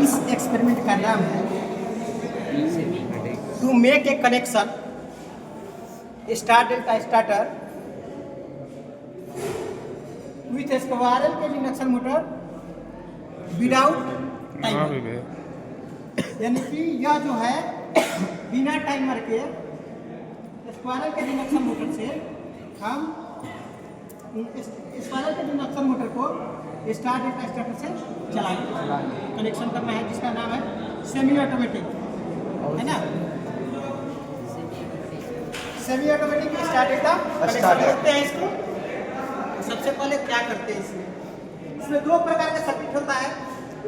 इस एक्सपेरिमेंट का नाम है to make a connection star delta starter with squirrel cage induction motor without timer. यानी कि यह जो है बिना टाइमर के स्क्वायरल केज इंडक्शन मोटर से हम स्क्वायरल केज इंडक्शन मोटर को स्टार डेल्टा स्टार्टर से चलाएंगे। कनेक्शन करना है जिसका नाम है सेमी ऑटोमेटिक, है ना। Semi automatic star delta connection करते हैं इसको। सबसे पहले क्या करते हैं इसमें दो प्रकार का सर्किट होता है।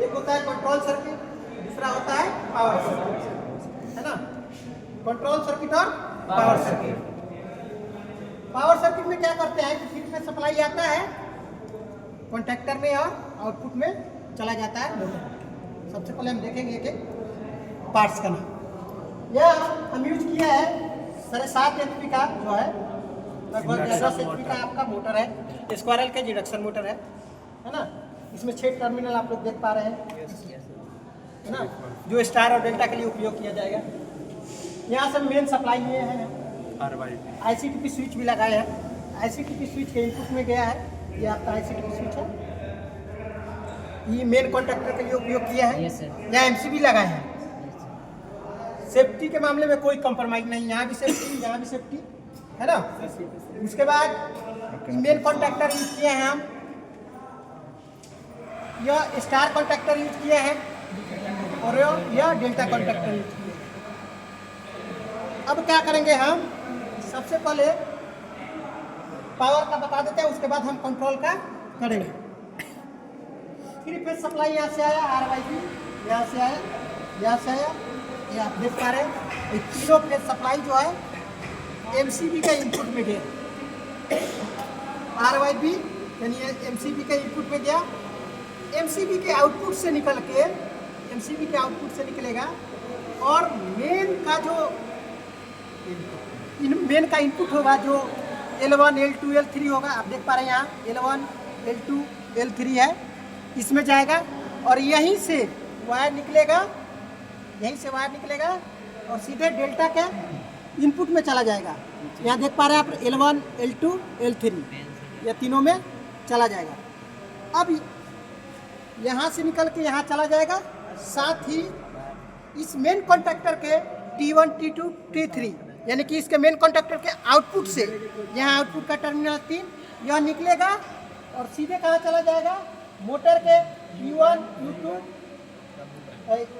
एक होता है कंट्रोल सर्किट, दूसरा होता है पावर सर्किट, है ना। कंट्रोल सर्किट और पावर सर्किट। पावर सर्किट में क्या करते हैं कि फील्ड में सप्लाई आता है कॉन्टैक्टर में और आउटपुट में चला जाता है मोटर। सबसे पहले हम देखेंगे एक एक पार्ट्स का नाम। यह हम यूज किया है 7.5 HP का जो है लगभग 10 HP का आपका मोटर है, स्क्वायरल केज इंडक्शन मोटर है ना। इसमें 6 टर्मिनल आप लोग देख पा रहे हैं, है ना, जो स्टार और डेल्टा के लिए उपयोग किया जाएगा। यहाँ से मेन सप्लाई ये है, ICTP स्विच भी लगाए हैं। ICTP स्विच के इनपुट में गया है, ये आपका ICTP स्विच है। ये मेन कॉन्टैक्टर के लिए उपयोग किया है। यहाँ MCB लगाए हैं। सेफ्टी के मामले में कोई कंप्रोमाइज नहीं, यहाँ भी सेफ्टी, यहाँ भी सेफ्टी, है ना। उसके बाद मेन कॉन्टैक्टर यूज किए हैं हम, यह स्टार कॉन्टैक्टर यूज किए हैं और यह डेल्टा कॉन्टैक्टर यूज किए हैं। अब क्या करेंगे हम, सबसे पहले पावर का बता देते हैं, उसके बाद हम कंट्रोल का करेंगे। 3 फेज सप्लाई यहाँ से आया, RYB यहाँ से आया, यहाँ से आया, ये आप देख पा रहे हैं। 3 फेज सप्लाई जो है MCB का इनपुट में गया। RYB यानी MCB के इनपुट में गया, MCB के आउटपुट से निकल के MCB के आउटपुट से निकलेगा और मेन का जो मेन का इनपुट होगा जो L1 L2 L3 होगा। आप देख पा रहे हैं यहाँ L1 L2 L3 है, इसमें जाएगा और यहीं से वायर निकलेगा, यहीं से वायर निकलेगा और सीधे डेल्टा के इनपुट में चला जाएगा। यहाँ देख पा रहे हैं आप L1 L2 L3 या तीनों में चला जाएगा। अब यहाँ से निकल के यहाँ चला जाएगा, साथ ही इस मेन कॉन्टैक्टर के T1 T2 T3 यानी कि इसके मेन कॉन्टैक्टर के आउटपुट से, यहाँ आउटपुट का टर्मिनल 3 यह निकलेगा और सीधे कहाँ चला जाएगा, मोटर के U1 U2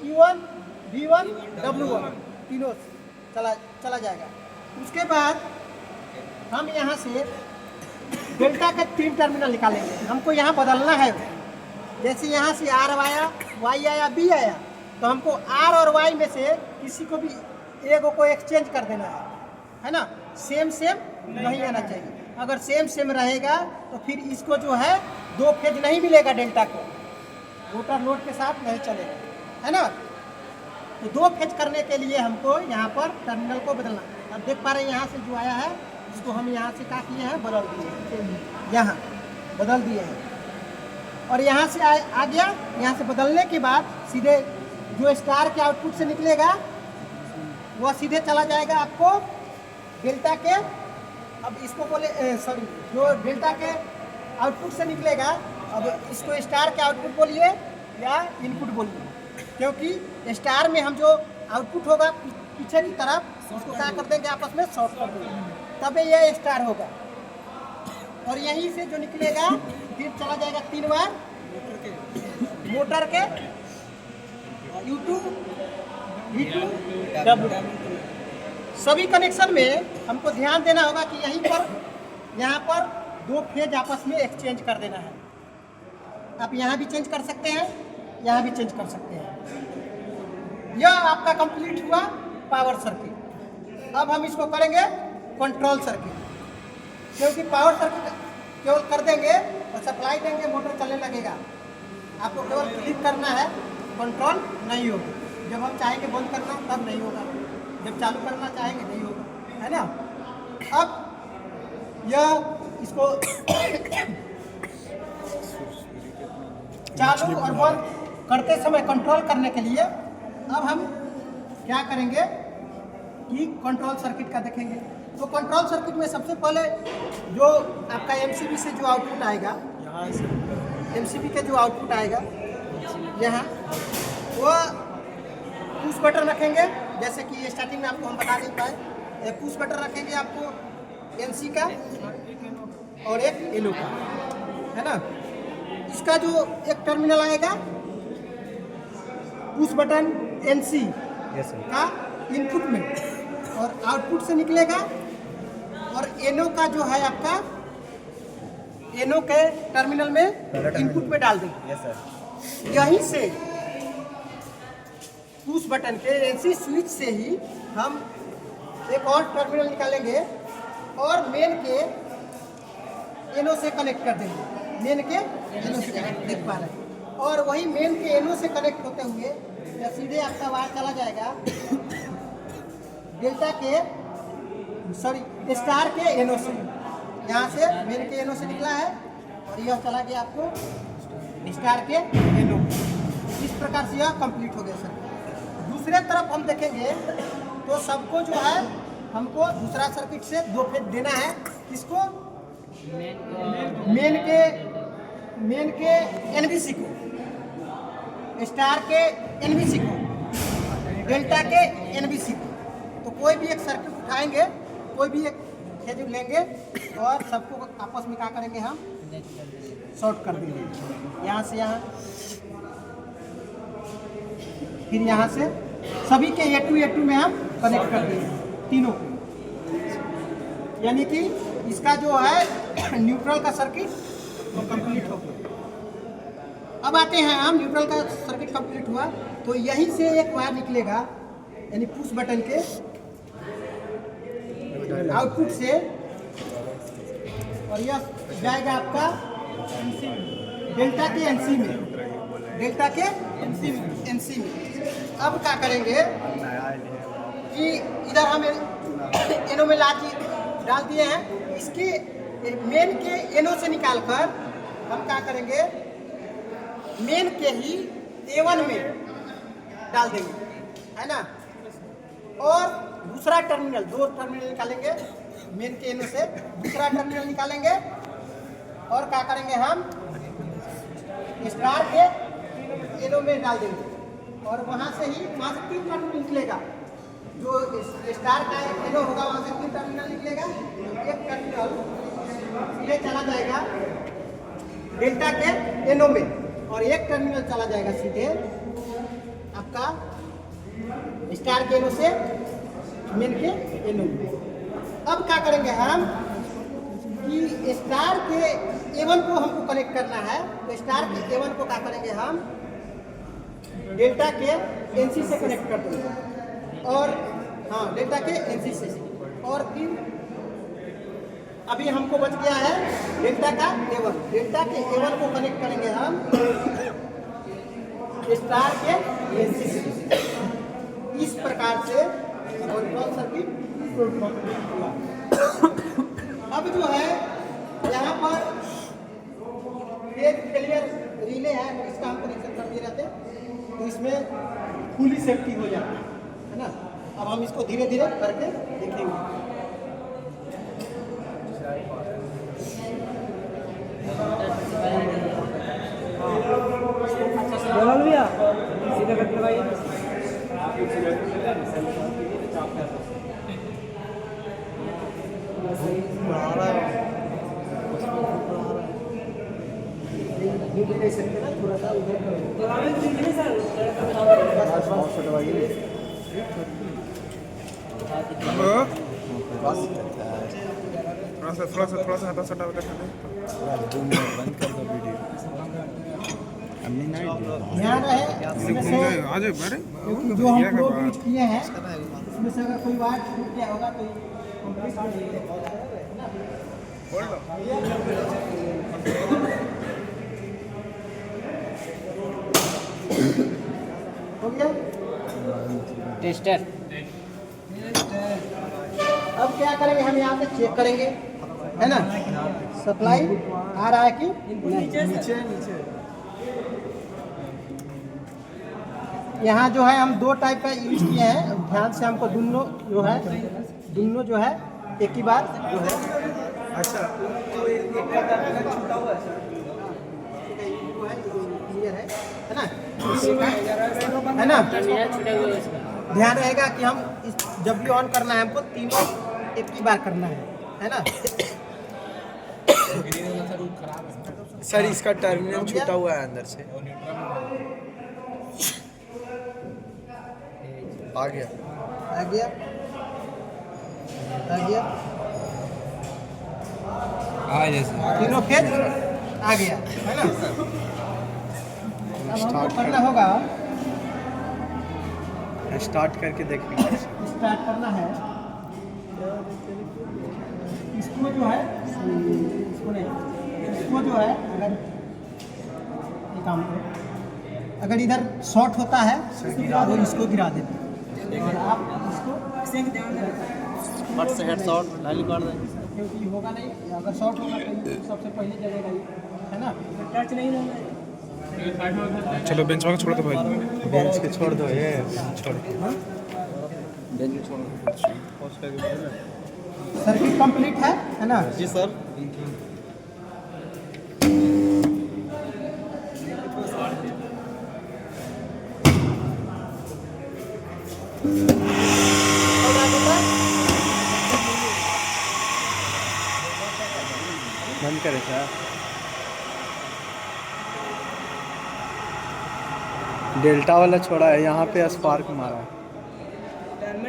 U1 V1 W1 तीनों चला जाएगा। उसके बाद हम यहाँ से डेल्टा के 3 टर्मिनल निकालेंगे। हमको यहाँ बदलना है, जैसे यहाँ से R आया, Y आया, B आया, तो हमको R और Y में से किसी को भी एक को एक्सचेंज कर देना है ना। सेम नहीं आना चाहिए। अगर सेम रहेगा तो फिर इसको जो है 2 फेज नहीं मिलेगा, डेल्टा को मोटर लोड के साथ नहीं चलेगा, है ना। तो 2 फेज करने के लिए हमको यहाँ पर टर्मिनल को बदलना। अब देख पा रहे हैं यहाँ से जो आया है इसको हम यहाँ से क्या किए हैं, बदल दिए हैं, यहाँ बदल दिए हैं और यहाँ से आ गया। यहाँ से बदलने के बाद सीधे जो स्टार के आउटपुट से निकलेगा वह सीधे चला जाएगा आपको डेल्टा के, अब इसको बोले सॉरी, जो डेल्टा के आउटपुट से निकलेगा, अब इसको स्टार के आउटपुट बोलिए या इनपुट बोलिए, क्योंकि स्टार में हम जो आउटपुट होगा पीछे की तरफ उसको क्या कर देंगे, आपस में शॉर्ट कर देंगे, तब यह स्टार होगा। और यहीं से जो निकलेगा फिर चला जाएगा 3 बार मोटर के U2 V2 W। सभी कनेक्शन में हमको ध्यान देना होगा कि यहाँ पर 2 फेज आपस में एक्सचेंज कर देना है। आप यहाँ भी चेंज कर सकते हैं, यहाँ भी चेंज कर सकते हैं। यह आपका कंप्लीट हुआ पावर सर्किट। अब हम इसको करेंगे कंट्रोल सर्किट, क्योंकि पावर सर्किट केवल कर देंगे और सप्लाई देंगे, मोटर चलने लगेगा। आपको केवल क्लिक करना है, कंट्रोल नहीं होगा। जब हम चाहेंगे बंद करना तब नहीं होगा, जब चालू करना चाहेंगे नहीं होगा, है ना। अब यह इसको चालू और बंद करते समय कंट्रोल करने के लिए अब हम क्या करेंगे कि कंट्रोल सर्किट का देखेंगे। तो कंट्रोल सर्किट में सबसे पहले जो आपका एमसीबी से जो आउटपुट आएगा, एमसीबी के जो आउटपुट आएगा यहाँ, वो पुश बटन रखेंगे। जैसे कि स्टार्टिंग में आपको हम बता नहीं पाए, पुश बटन रखेंगे आपको एनसी का और एक एलो का, है ना। इसका जो एक टर्मिनल आएगा पुश बटन एनसी का इनपुट में और आउटपुट से निकलेगा, और एनो का जो है आपका एनो के टर्मिनल में इनपुट में डाल देंगे। यहीं से पुश बटन के एनसी स्विच से ही हम एक और टर्मिनल निकालेंगे और मेन के एनो से कनेक्ट कर देंगे। मेन के एनो से देख पा रहे हैं, और वही मेन के एनो से कनेक्ट होते हुए या सीधे आपका वायर चला जाएगा डेल्टा के सॉरी स्टार के एनो से। यहाँ से मेन के एनो से निकला है और यह चला गया आपको स्टार के एनो। इस प्रकार से यह कंप्लीट हो गया सर। दूसरे तरफ हम देखेंगे तो सबको जो है हमको दूसरा सर्किट से 2 फेज देना है। इसको मेन के एनबीसी को, स्टार के एनबीसी को, डेल्टा के एनबीसी को। तो कोई भी एक सर्किट उठाएंगे, कोई भी एक फेज लेंगे और सबको आपस में क्या करेंगे, हम शॉर्ट कर देंगे। यहाँ से यहाँ, फिर यहाँ से सभी के A2 में हम कनेक्ट कर देंगे तीनों को। यानी कि इसका जो है न्यूट्रल का सर्किट तो कंप्लीट हो गया। अब आते हैं हम, न्यूट्रल का सर्किट कंप्लीट हुआ तो यहीं से एक वायर निकलेगा, यानी पुश बटन के आउटपुट से, और यह जाएगा आपका डेल्टा के एनसी में, डेल्टा के एनसी में। अब क्या करेंगे कि इधर हम एनो में डाल दिए हैं, इसके मेन के एनो से निकालकर हम क्या करेंगे, मेन के ही A1 में डाल देंगे, है ना। और दूसरा टर्मिनल, 2 टर्मिनल निकालेंगे मेन के एनो से, दूसरा टर्मिनल निकालेंगे और क्या करेंगे, हम स्टार के एनो में डाल देंगे। और वहाँ से ही, वहाँ से 3 टर्मिनल निकलेगा, जो स्टार का एनो होगा वहाँ से 3 टर्मिनल निकलेगा। एक टर्मिनल सीधे चला जाएगा डेल्टा के एनो में और एक टर्मिनल चला जाएगा सीधे आपका स्टार के एनो से मेन के एनो में। अब क्या करेंगे हम कि स्टार के A1 को हमको कनेक्ट करना है, तो स्टार के A1 को क्या करेंगे, हम डेल्टा के एनसी से कनेक्ट कर देंगे। और हाँ, डेल्टा के एनसी से, और फिर अभी हमको बच गया है डेल्टा का A1। डेल्टा के A1 को कनेक्ट करेंगे हम स्टार के एनसी से। इस प्रकार से कंट्रोल सर्किट। अब जो है यहाँ पर फेज फेलियर रिले है, इसका हम कनेक्शन कर दिए रहते तो इसमें फुली सेफ्टी हो जाता है ना। अब हम इसको धीरे धीरे करके देखेंगे। भैया सीधा करके लगाइए। थोड़ा सा थोड़ा सा हटा सटा बंद कर दो वीडियो। ध्यान रहे जो हम लोग यूज किए हैं उसमें से अगर कोई बात छूट गया होगा तो हो गया टेस्टर। अब क्या करेंगे, हम यहाँ पे चेक करेंगे, है ना, सप्लाई आ रहा है कि नहीं। नीचे यहाँ जो है हम 2 टाइप का यूज किए हैं, ध्यान से हमको दोनों जो है एक ही बार जो है अच्छा क्लियर है ना, है ना। ध्यान रहेगा कि हम जब भी ऑन करना है हमको तीनों एक ही बार करना है ना। सर इसका टर्मिनल छूटा हुआ है अंदर से। आ गया आ गया तीनों फेज आ गया, है ना। अब हमको करना होगा, स्टार्ट करके देखेंगे। स्टार्ट करना है इसको जो है, इसको जो है अगर ये काम करो, अगर इधर शॉर्ट होता है तो इसको गिरा देते और आप इसको बट से हेड शॉट लाली कर दें। क्योंकि होगा नहीं, अगर शॉर्ट होगा तो सबसे पहले जलेगा ये, है ना। टच नहीं रहना। चलो बेंच वाला छोड़ दो भाई। बेंच के छोड़ दो, ये छोड़ के सर्किट कंप्लीट है ना। जी सर। बंद करे सर। डेल्टा वाला छोड़ा है, यहाँ पे स्पार्क मारा है।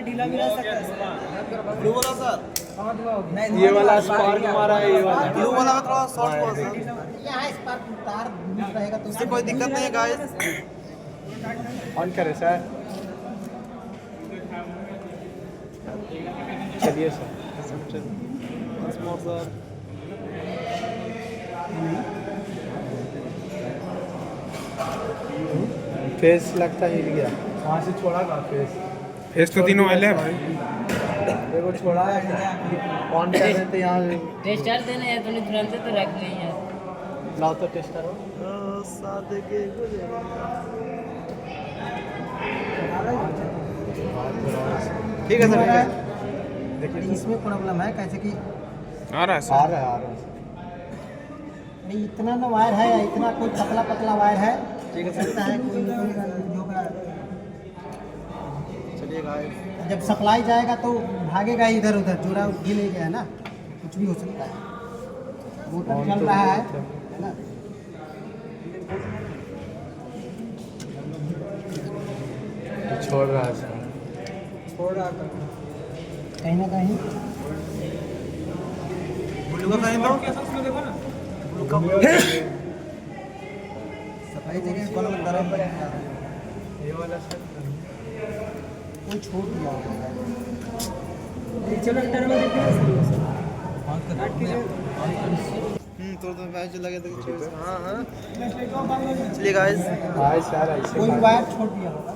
ढीला भी रह सकता है ब्लू वाला सर। ये वाला स्पार्क मारा है, ये वाला ब्लू वाला में थोड़ा शॉर्ट हुआ सर। यहाँ इसका तार लूज रहेगा तो इससे कोई दिक्कत नहीं है गाइस। ऑन करे सर। चलिए सर। फेस लगता हिल गया, वहाँ से छोड़ा का फेस। फेस तो तीनों वाले हैं भाई। देखो छोड़ा है, ऑन कर रहे थे यहाँ। टेस्टर देने हैं तूने तुरंत तो रख ली है। लाओ तो टेस्टर हो। ठीक है सर, ठीक है। देखिए इसमें प्रॉब्लम है कैसे कि आ रहा है आ सर। रहा है, आ रहा है। नहीं इतना ना वायर है, इतना कोई पतला वायर है, ठीक है सर। सकता है कोई होगा। चलिए गाइस। जब सप्लाई जाएगा तो भागेगा इधर उधर, जोड़ा भी नहीं गया ना, कुछ भी हो सकता है। मोटर चल रहा है ना। छोड़ रहा है सर। कहीं ना कहीं ब्लू का कहीं तो सफाई जगह कौन गरम पर ये वाला सर। कोई छोड़ दिया होगा। तो मैच लगे तो हाँ हाँ। चलिए गाइस। हाँ सर, ऐसे कोई वायर छोड़ दिया होगा।